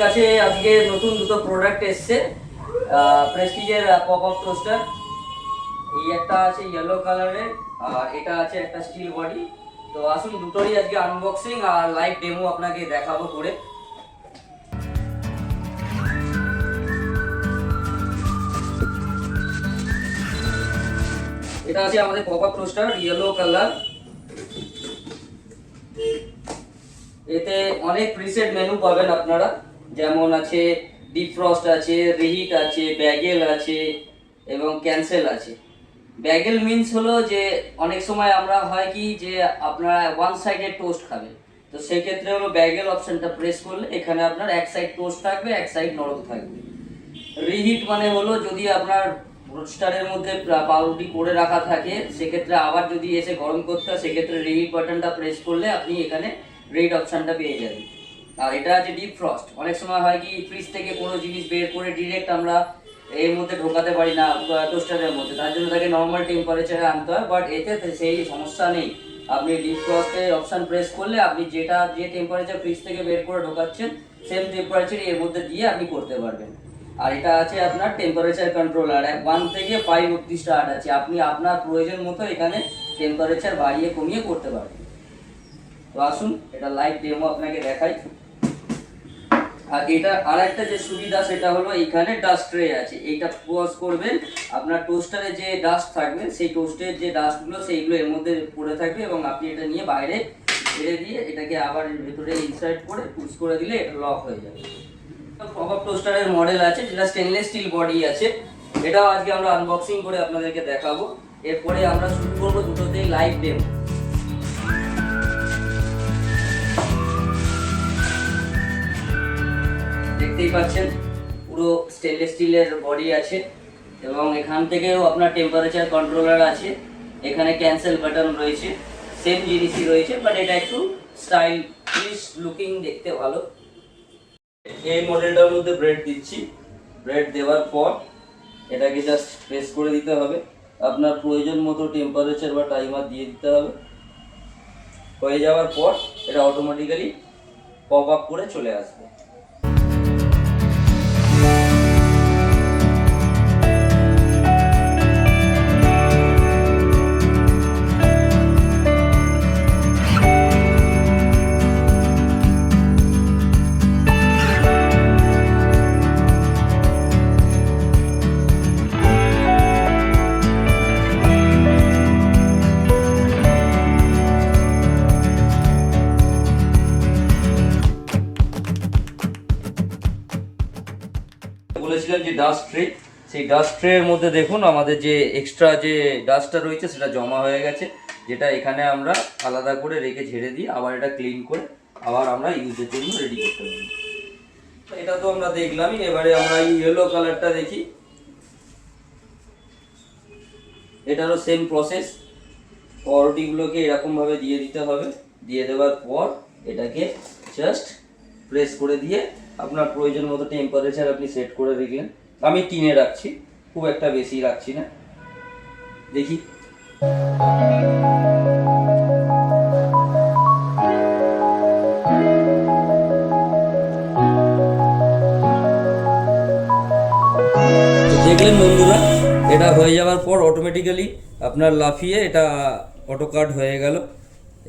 কাছে আজকে নতুন দুটো প্রোডাক্ট এসছে প্রেস্টিজের পপ আপ টোস্টার। এই একটা আছে ইয়েলো কালারের আর এটা আছে একটা স্টিল বডি। তো আসুন দুটোরই আজকে আনবক্সিং আর লাইভ ডেমো আপনাকে দেখাবো করে। এটা আছে আমাদের pop up toaster yellow colour. এতে অনেক প্রিসেট মেনু পাবেন আপনারা, যেমন আছে ডিফ্রস্ট আছে, রিহিট আছে, ব্যাগেল আছে এবং ক্যান্সেল আছে। ব্যাগেল মিন্স হলো যে অনেক সময় আমরা হয় কি যে আপনারা ওয়ান সাইডেড টোস্ট খাবেন, তো সেই ক্ষেত্রে হলো ব্যাগেল অপশনটা প্রেস করলে এখানে আপনার এক সাইড টোস্ট থাকবে, এক সাইড নরম থাকবে। রিহিট মানে হলো যদি আপনার রোস্টারের মধ্যে পাউরুটি করে রাখা থাকে, সেক্ষেত্রে আবার যদি এসে গরম করতে হয় সেক্ষেত্রে রিহিট বাটনটা প্রেস করলে আপনি এখানে রিহিট অপশনটা পেয়ে যাবেন। আর এটা আছে ডিপ ফ্রস্ট। অনেক সময় হয় কি ফ্রিজ থেকে কোনো জিনিস বের করে ডিরেক্ট আমরা এর মধ্যে ঢোকাতে পারি না টোস্টারের মধ্যে, তার জন্য তাকে নর্মাল টেম্পারেচারে আনতে হয়। বাট এতে সেই সমস্যা নেই, আপনি ডিপ ফ্রস্টের অপশন প্রেস করলে আপনি যে টেম্পারেচার ফ্রিজ থেকে বের করে ঢোকাচ্ছেন সেম টেম্পারেচার এর মধ্যে দিয়ে আপনি করতে পারবেন। আর এটা আছে আপনার টেম্পারেচার কন্ট্রোলার, 1 থেকে 5 অবধি স্টার্ট আছে, আপনি আপনার প্রয়োজন মতো এখানে টেম্পারেচার বাড়িয়ে কমিয়ে করতে পারবেন। তো আসুন এটা লাইভ ডেমো আপনাকে দেখাই। আর এটা আরেকটা যে সুবিধা সেটা হলো এখানে ডাস্ট ট্রে আছে, এইটা পজ করবেন আপনার টোস্টারে যে ডাস্ট থাকবে সেই টোস্টের যে ডাস্টগুলো সেইগুলো এর মধ্যে পড়ে থাকবে এবং আপনি এটা নিয়ে বাইরে ছেড়ে দিয়ে এটাকে আবার ভেতরে ইনসার্ট করে পুশ করে দিলে এটা লক হয়ে যাবে। পপ আপ টোস্টারের মডেল আছে যেটা স্টেনলেস স্টিল বডি আছে, এটাও আজকে আমরা আনবক্সিং করে আপনাদেরকে দেখাবো। এরপরে আমরা শুরু করবো দুটোতেই লাইভ ডেমো। দেখতেই পাচ্ছেন পুরো স্টেনলেস স্টিলের বডি আছে এবং এখান থেকেও আপনার টেম্পারেচার কন্ট্রোলার আছে, এখানে ক্যান্সেল বাটন রয়েছে, সেম জিনিসই রয়েছে বাট এটা একটু স্টাইলিশ লুকিং, দেখতে ভালো। এই মডেলটার মধ্যে ব্রেড দিচ্ছি, ব্রেড দেওয়ার পর এটাকে জাস্ট প্রেস করে দিতে হবে, আপনার প্রয়োজন মতো টেম্পারেচার বা টাইমার দিয়ে দিতে হবে। হয়ে যাওয়ার পর এটা অটোমেটিক্যালি পপ আপ করে চলে আসবে। বলেছিলাম যে ডাস্ট ট্রে, সেই ডাস্ট ট্রের মধ্যে দেখুন আমাদের যে এক্সট্রা যে ডাস্টটা রয়েছে সেটা জমা হয়ে গেছে, যেটা এখানে আমরা আলাদা করে রেখে ঝেড়ে দিই, আবার এটা ক্লিন করে আবার আমরা ইউজের জন্য রেডি করতে পারি। এটা তো আমরা দেখলামই, এবারে আমরা এই ইয়েলো কালারটা দেখি। এটারও সেম প্রসেস, পাউরুটিগুলোকে এরকমভাবে দিয়ে দিতে হবে, দিয়ে দেওয়ার পর এটাকে জাস্ট প্রেস করে দিয়ে আপনার প্রয়োজন মতো টেম্পারেচার আপনি সেট করে রাখলেন। আমি 3-এ রাখছি, খুব একটা বেশি রাখছি না। দেখি দেখলেন বন্ধুরা, এটা হয়ে যাওয়ার পর অটোমেটিক্যালি আপনার লাফিয়ে এটা অটো কাট হয়ে গেল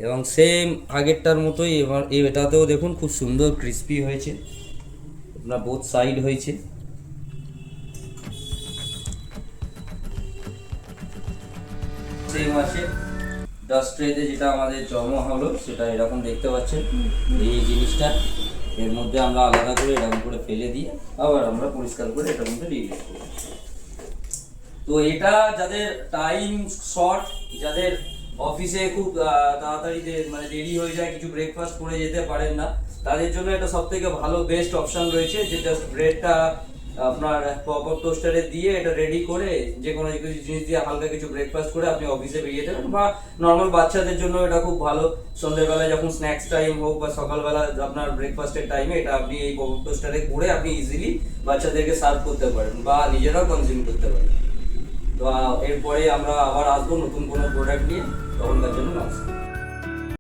এবং সেম আগেরটার মতোই এবার এটাতেও দেখুন খুব সুন্দর ক্রিস্পি হয়েছে, আপনার বোথ সাইড হয়েছে। সেম আছে ডাস্ট ট্রেতে যেটা আমাদের জমা হলো সেটা এরকম দেখতে পাচ্ছেন। এই জিনিসটা এর মধ্যে আমরা আলাদা করে এরকম করে ফেলে দিয়ে আবার আমরা পরিষ্কার করে এটার মধ্যে রিলিজ করি। তো এটা যাদের টাইম শর্ট, যাদের অফিসে খুব তাড়াতাড়ি মানে দেরি হয়ে যায়, কিছু ব্রেকফাস্ট করে যেতে পারেন না, তাদের জন্য এটা সবথেকে ভালো বেস্ট অপশন রয়েছে যে জাস্ট ব্রেডটা আপনার পপ আপ টোস্টারে দিয়ে এটা রেডি করে যে কোনো জিনিস দিয়ে হালকা কিছু ব্রেকফাস্ট করে আপনি অফিসে বেরিয়ে যাবেন। বা নর্মাল বাচ্চাদের জন্য এটা খুব ভালো, সন্ধ্যেবেলায় যখন স্ন্যাক্স টাইম হোক বা সকালবেলা আপনার ব্রেকফাস্টের টাইমে এটা আপনি এই পপ আপ টোস্টারে করে আপনি ইজিলি বাচ্চাদেরকে সার্ভ করতে পারেন বা নিজেরাও কনজিউম করতে পারেন। তো এরপরে আমরা আবার আসবো নতুন কোনো প্রোডাক্ট নিয়ে, তখনকার জন্য নমস্কার।